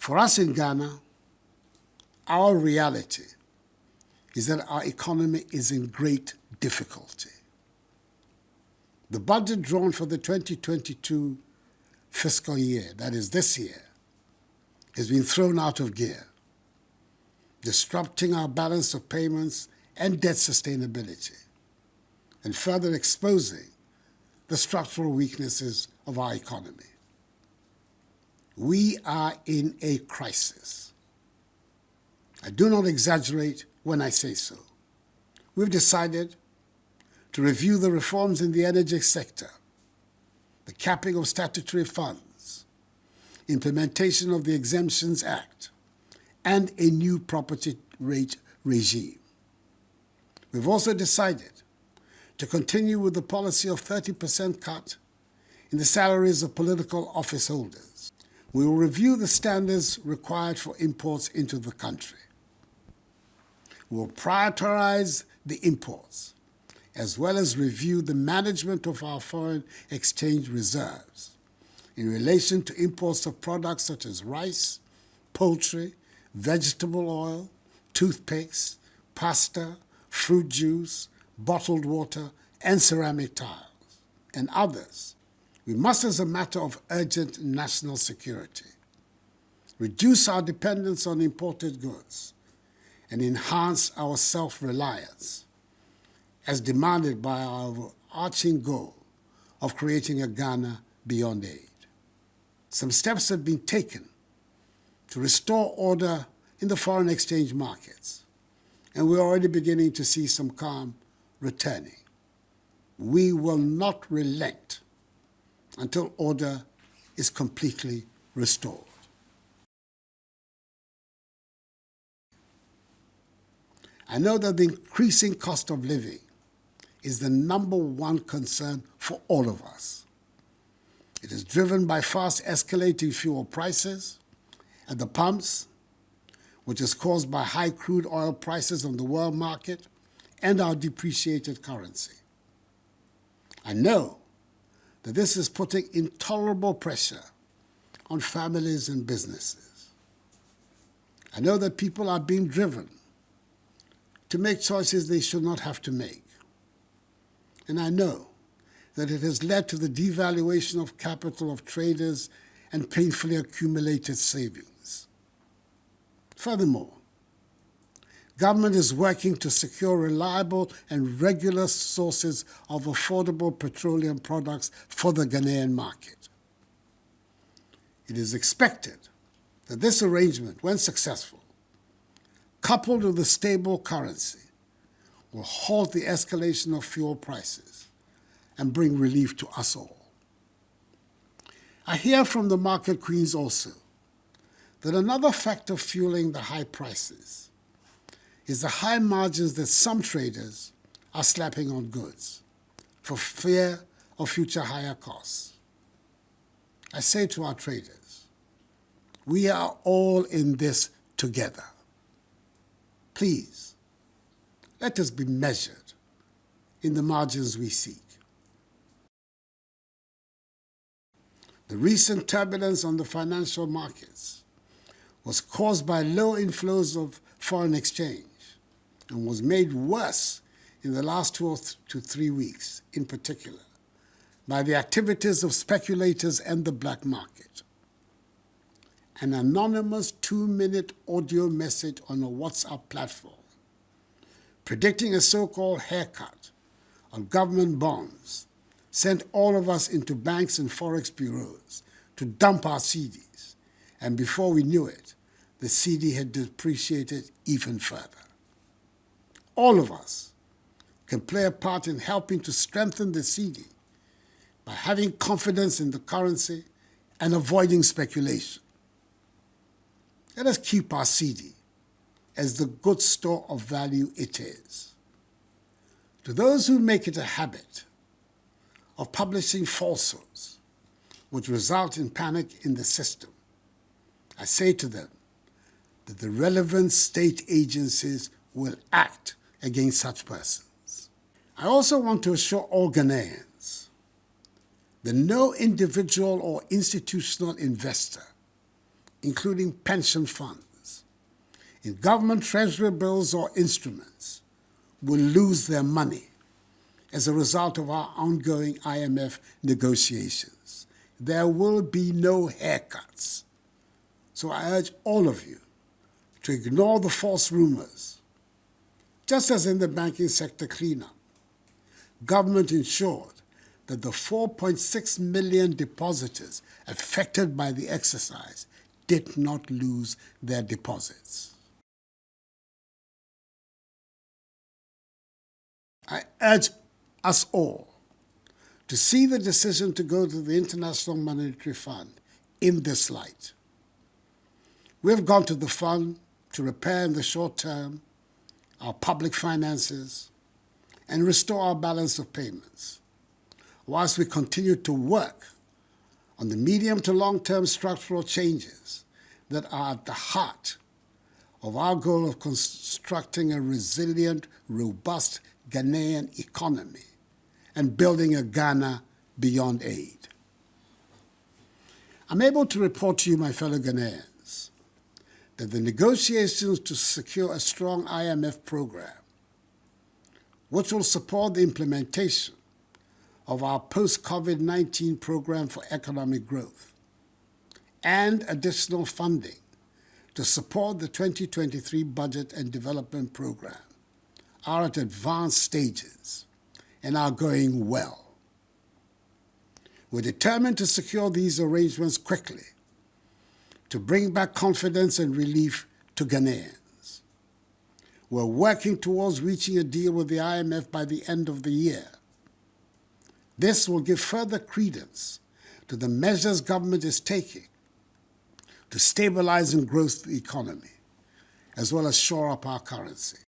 For us in Ghana, our reality is that our economy is in great difficulty. The budget drawn for the 2022 fiscal year, that is this year, has been thrown out of gear, disrupting our balance of payments and debt sustainability, and further exposing the structural weaknesses of our economy. We are in a crisis. I do not exaggerate when I say so. We've decided to review the reforms in the energy sector, the capping of statutory funds, implementation of the Exemptions Act, and a new property rate regime. We've also decided to continue with the policy of 30% cut in the salaries of political office holders. We will review the standards required for imports into the country. We will prioritize the imports, as well as review the management of our foreign exchange reserves in relation to imports of products such as rice, poultry, vegetable oil, toothpicks, pasta, fruit juice, bottled water, and ceramic tiles, and others. We must, as a matter of urgent national security, reduce our dependence on imported goods and enhance our self-reliance, as demanded by our overarching goal of creating a Ghana beyond aid. Some steps have been taken to restore order in the foreign exchange markets, and we're already beginning to see some calm returning. We will not relent until order is completely restored. I know that the increasing cost of living is the number one concern for all of us. It is driven by fast escalating fuel prices at the pumps, which is caused by high crude oil prices on the world market and our depreciated currency. I know that this is putting intolerable pressure on families and businesses. I know that people are being driven to make choices they should not have to make. And I know that it has led to the devaluation of capital of traders and painfully accumulated savings. Furthermore, government is working to secure reliable and regular sources of affordable petroleum products for the Ghanaian market. It is expected that this arrangement, when successful, coupled with a stable currency, will halt the escalation of fuel prices and bring relief to us all. I hear from the market queens also that another factor fueling the high prices is the high margins that some traders are slapping on goods for fear of future higher costs. I say to our traders, we are all in this together. Please, let us be measured in the margins we seek. The recent turbulence on the financial markets was caused by low inflows of foreign exchange and was made worse in the last 2 to 3 weeks, in particular, by the activities of speculators and the black market. An anonymous 2-minute audio message on a WhatsApp platform predicting a so-called haircut on government bonds sent all of us into banks and forex bureaus to dump our CDs, and before we knew it, the CD had depreciated even further. All of us can play a part in helping to strengthen the CD by having confidence in the currency and avoiding speculation. Let us keep our CD as the good store of value it is. To those who make it a habit of publishing falsehoods which result in panic in the system, I say to them that the relevant state agencies will act against such persons. I also want to assure all Ghanaians that no individual or institutional investor including pension funds, in government treasury bills or instruments, will lose their money as a result of our ongoing IMF negotiations. There will be no haircuts. So I urge all of you to ignore the false rumors. Just as in the banking sector cleanup, government ensured that the 4.6 million depositors affected by the exercise did not lose their deposits. I urge us all to see the decision to go to the International Monetary Fund in this light. We have gone to the fund to repair in the short term our public finances and restore our balance of payments, whilst we continue to work on the medium to long-term structural changes that are at the heart of our goal of constructing a resilient, robust Ghanaian economy and building a Ghana beyond aid. I'm able to report to you, my fellow Ghanaians, that the negotiations to secure a strong IMF program, which will support the implementation of our post-COVID-19 program for economic growth and additional funding to support the 2023 budget and development program, are at advanced stages and are going well. We're determined to secure these arrangements quickly to bring back confidence and relief to Ghanaians. We're working towards reaching a deal with the IMF by the end of the year. This will give further credence to the measures government is taking to stabilize and grow the economy, as well as shore up our currency.